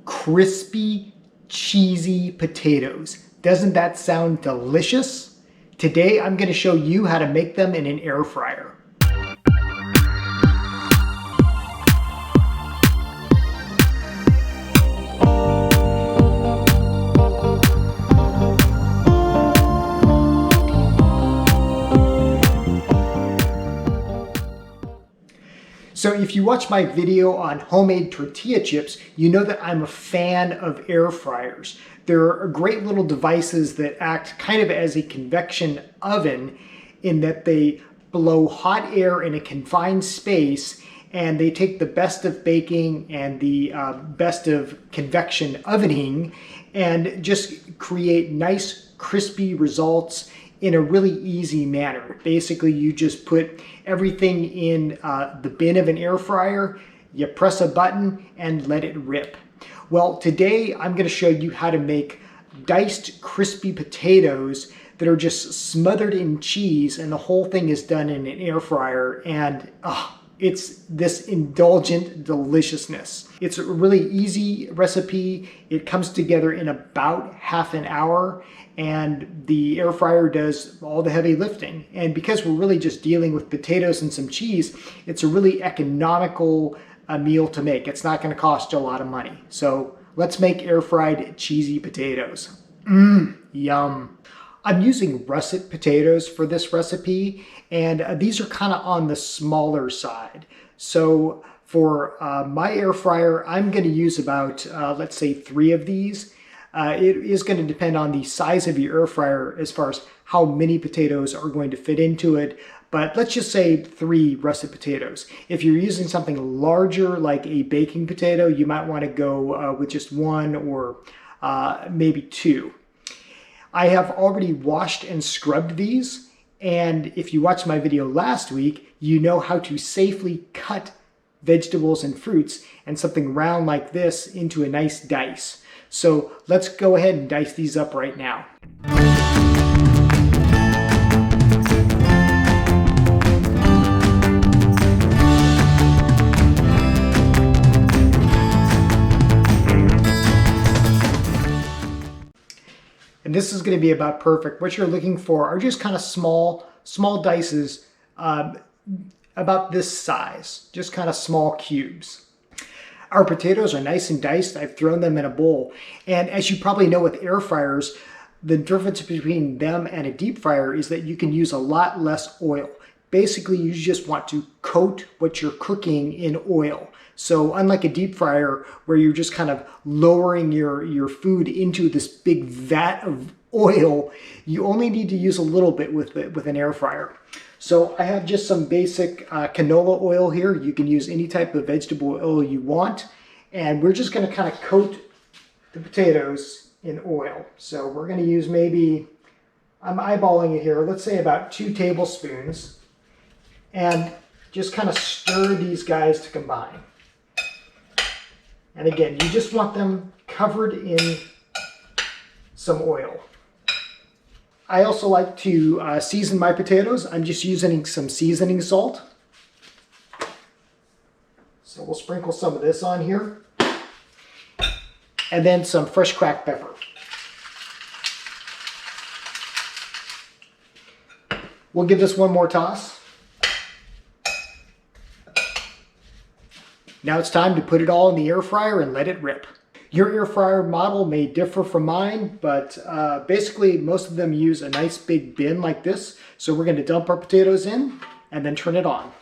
crispy, cheesy potatoes. Doesn't that sound delicious? Today I'm going to show you how to make them in an air fryer. So if you watch my video on homemade tortilla chips, you know that I'm a fan of air fryers. They're great little devices that act kind of as a convection oven in that they blow hot air in a confined space and they take the best of baking and the best of convection ovening and just create nice crispy results in a really easy manner. Basically, you just put everything in the bin of an air fryer, you press a button and let it rip. Well, today I'm going to show you how to make diced crispy potatoes that are just smothered in cheese, and the whole thing is done in an air fryer, and it's this indulgent deliciousness. It's a really easy recipe. It comes together in about half an hour, and the air fryer does all the heavy lifting. And because we're really just dealing with potatoes and some cheese, it's a really economical meal to make. It's not going to cost you a lot of money. So let's make air fried cheesy potatoes. Yum. I'm using russet potatoes for this recipe, and these are kind of on the smaller side. So for my air fryer, I'm going to use about, let's say, 3 of these. It is going to depend on the size of your air fryer as far as how many potatoes are going to fit into it. But let's just say 3 russet potatoes. If you're using something larger like a baking potato, you might want to go with just 1 or maybe 2. I have already washed and scrubbed these, and if you watched my video last week, you know how to safely cut vegetables and fruits and something round like this into a nice dice. So let's go ahead and dice these up right now. And this is going to be about perfect. What you're looking for are just kind of small dices about this size, just kind of small cubes. Our potatoes are nice and diced. I've thrown them in a bowl. And as you probably know with air fryers, the difference between them and a deep fryer is that you can use a lot less oil. Basically, you just want to coat what you're cooking in oil. So unlike a deep fryer where you're just kind of lowering your food into this big vat of oil, you only need to use a little bit with an air fryer. So I have just some basic canola oil here. You can use any type of vegetable oil you want. And we're just going to kind of coat the potatoes in oil. So we're going to use maybe, I'm eyeballing it here, let's say about 2 tablespoons. And just kind of stir these guys to combine. And again, you just want them covered in some oil. I also like to season my potatoes. I'm just using some seasoning salt. So we'll sprinkle some of this on here. And then some fresh cracked pepper. We'll give this one more toss. Now it's time to put it all in the air fryer and let it rip. Your air fryer model may differ from mine, but basically most of them use a nice big bin like this. So we're going to dump our potatoes in and then turn it on.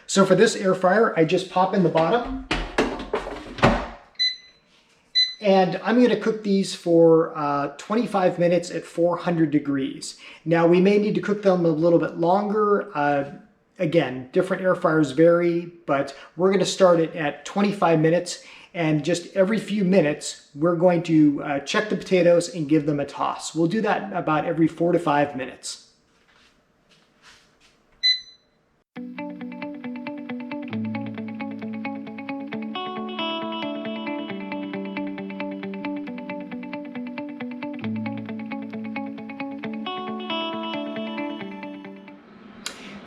So for this air fryer, I just pop in the bottom. And I'm going to cook these for 25 minutes at 400 degrees. Now we may need to cook them a little bit longer. Again, different air fryers vary, but we're going to start it at 25 minutes. And just every few minutes, we're going to check the potatoes and give them a toss. We'll do that about every 4 to 5 minutes.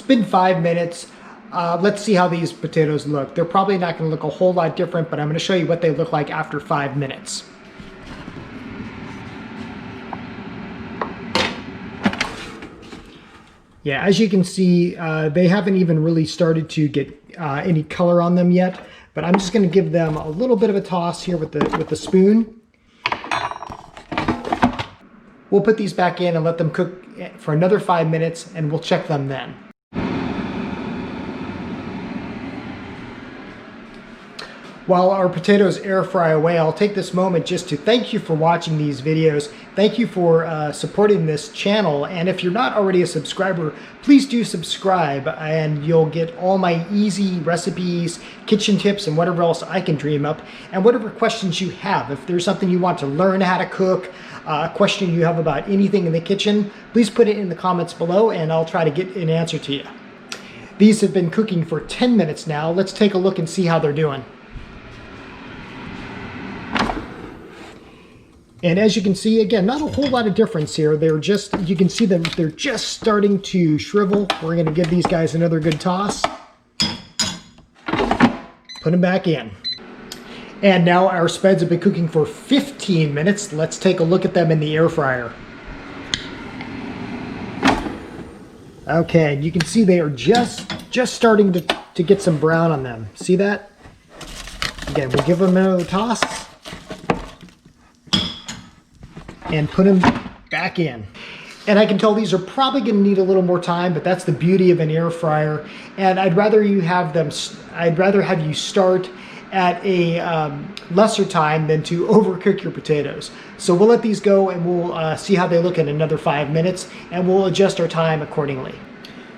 It's been 5 minutes. Let's see how these potatoes look. They're probably not going to look a whole lot different, but I'm going to show you what they look like after 5 minutes. Yeah, as you can see, they haven't even really started to get any color on them yet, but I'm just going to give them a little bit of a toss here with the spoon. We'll put these back in and let them cook for another 5 minutes, and we'll check them then. While our potatoes air fry away, I'll take this moment just to thank you for watching these videos. Thank you for supporting this channel. And if you're not already a subscriber, please do subscribe and you'll get all my easy recipes, kitchen tips, and whatever else I can dream up. And whatever questions you have, if there's something you want to learn how to cook, a question you have about anything in the kitchen, please put it in the comments below and I'll try to get an answer to you. These have been cooking for 10 minutes now. Let's take a look and see how they're doing. And as you can see, again, not a whole lot of difference here. They're just, you can see them, they're just starting to shrivel. We're gonna give these guys another good toss. Put them back in. And now our spuds have been cooking for 15 minutes. Let's take a look at them in the air fryer. Okay, you can see they are just starting to get some brown on them. See that? Again, we'll give them another toss. And put them back in. And I can tell these are probably going to need a little more time, but that's the beauty of an air fryer. And I'd rather have you start at a lesser time than to overcook your potatoes. So we'll let these go and we'll see how they look in another 5 minutes, and we'll adjust our time accordingly.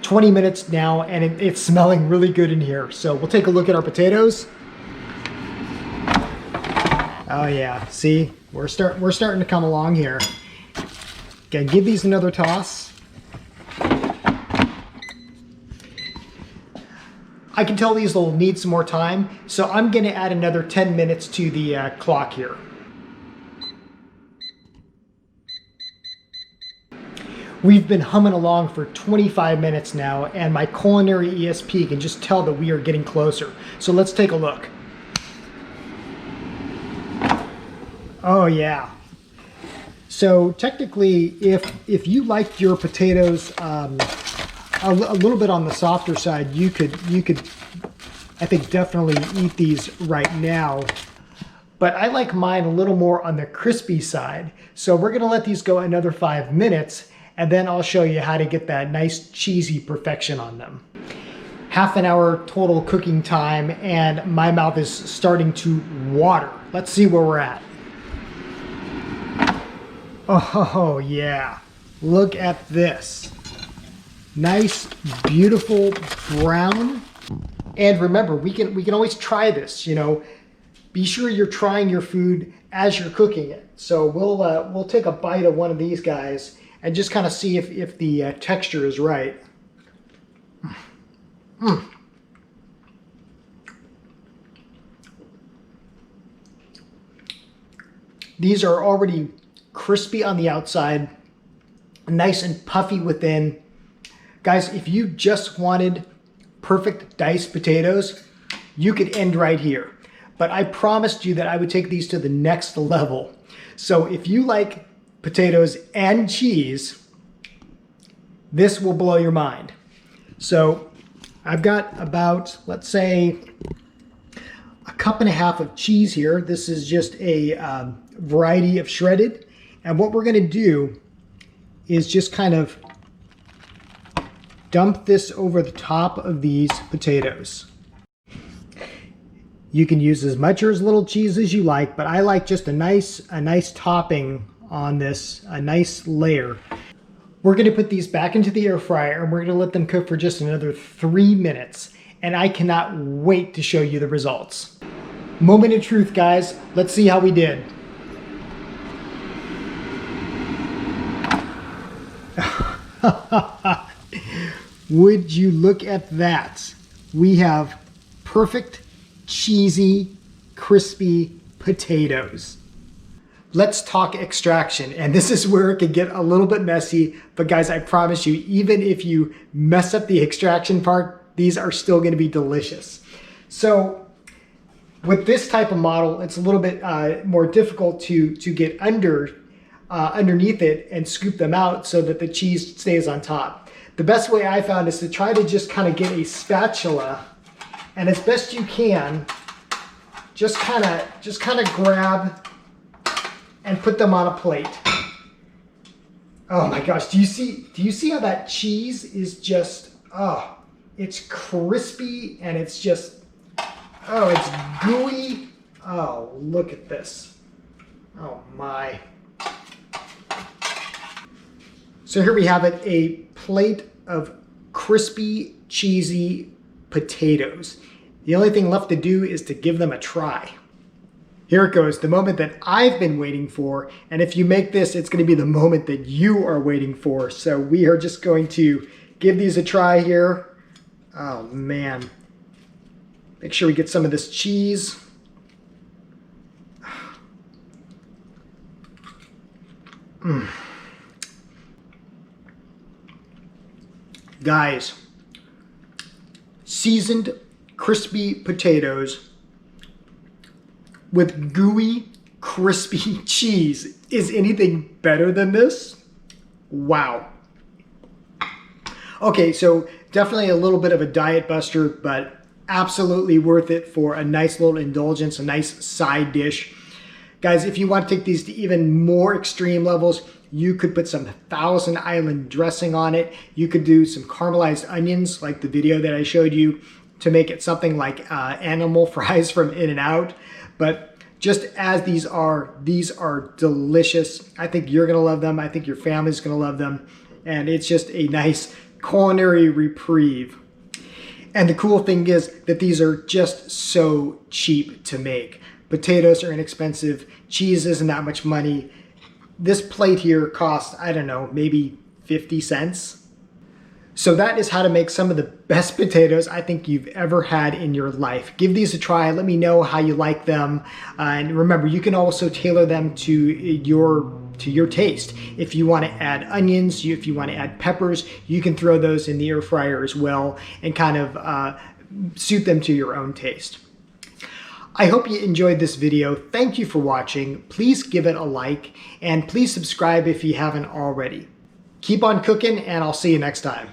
20 minutes now, and it's smelling really good in here. So we'll take a look at our potatoes. Oh yeah, see? We're starting to come along here. Okay, give these another toss. I can tell these will need some more time, so I'm going to add another 10 minutes to the clock here. We've been humming along for 25 minutes now, and my culinary ESP can just tell that we are getting closer. So let's take a look. Oh yeah. So technically, if you liked your potatoes a little bit on the softer side, you could I think definitely eat these right now. But I like mine a little more on the crispy side. So we're gonna let these go another 5 minutes, and then I'll show you how to get that nice cheesy perfection on them. Half an hour total cooking time, and my mouth is starting to water. Let's see where we're at. Oh yeah, look at this. Nice, beautiful brown. And remember, we can always try this, you know. Be sure you're trying your food as you're cooking it. So we'll take a bite of one of these guys and just kind of see if the texture is right. These are already crispy on the outside, nice and puffy within. Guys, if you just wanted perfect diced potatoes, you could end right here. But I promised you that I would take these to the next level. So if you like potatoes and cheese, this will blow your mind. So I've got about, let's say, a cup and a half of cheese here. This is just a variety of shredded. And what we're going to do is just kind of dump this over the top of these potatoes. You can use as much or as little cheese as you like, but I like just a nice topping on this, a nice layer. We're going to put these back into the air fryer and we're going to let them cook for just another 3 minutes. And I cannot wait to show you the results. Moment of truth, guys. Let's see how we did. Would you look at that? We have perfect, cheesy, crispy potatoes. Let's talk extraction. And this is where it can get a little bit messy, but guys, I promise you, even if you mess up the extraction part, these are still gonna be delicious. So with this type of model, it's a little bit more difficult to get underneath it and scoop them out so that the cheese stays on top. The best way I found is to try to just kind of get a spatula, and as best you can, just kind of grab and put them on a plate. Oh my gosh, do you see how that cheese is just, oh, it's crispy and it's just, oh, it's gooey. Oh, look at this. Oh my. So here we have it, a plate of crispy, cheesy potatoes. The only thing left to do is to give them a try. Here it goes, the moment that I've been waiting for, and if you make this, it's gonna be the moment that you are waiting for. So we are just going to give these a try here. Oh man. Make sure we get some of this cheese. Guys, seasoned crispy potatoes with gooey, crispy cheese. Is anything better than this? Wow. Okay, so definitely a little bit of a diet buster, but absolutely worth it for a nice little indulgence, a nice side dish. Guys, if you want to take these to even more extreme levels, you could put some Thousand Island dressing on it. You could do some caramelized onions like the video that I showed you to make it something like animal fries from In-N-Out. But just as these are delicious. I think you're gonna love them. I think your family's gonna love them. And it's just a nice culinary reprieve. And the cool thing is that these are just so cheap to make. Potatoes are inexpensive. Cheese isn't that much money. This plate here costs, I don't know, maybe 50 cents. So that is how to make some of the best potatoes I think you've ever had in your life. Give these a try. Let me know how you like them. And remember, you can also tailor them to your taste. If you want to add onions, if you want to add peppers, you can throw those in the air fryer as well and kind of suit them to your own taste. I hope you enjoyed this video. Thank you for watching. Please give it a like and please subscribe if you haven't already. Keep on cooking and I'll see you next time.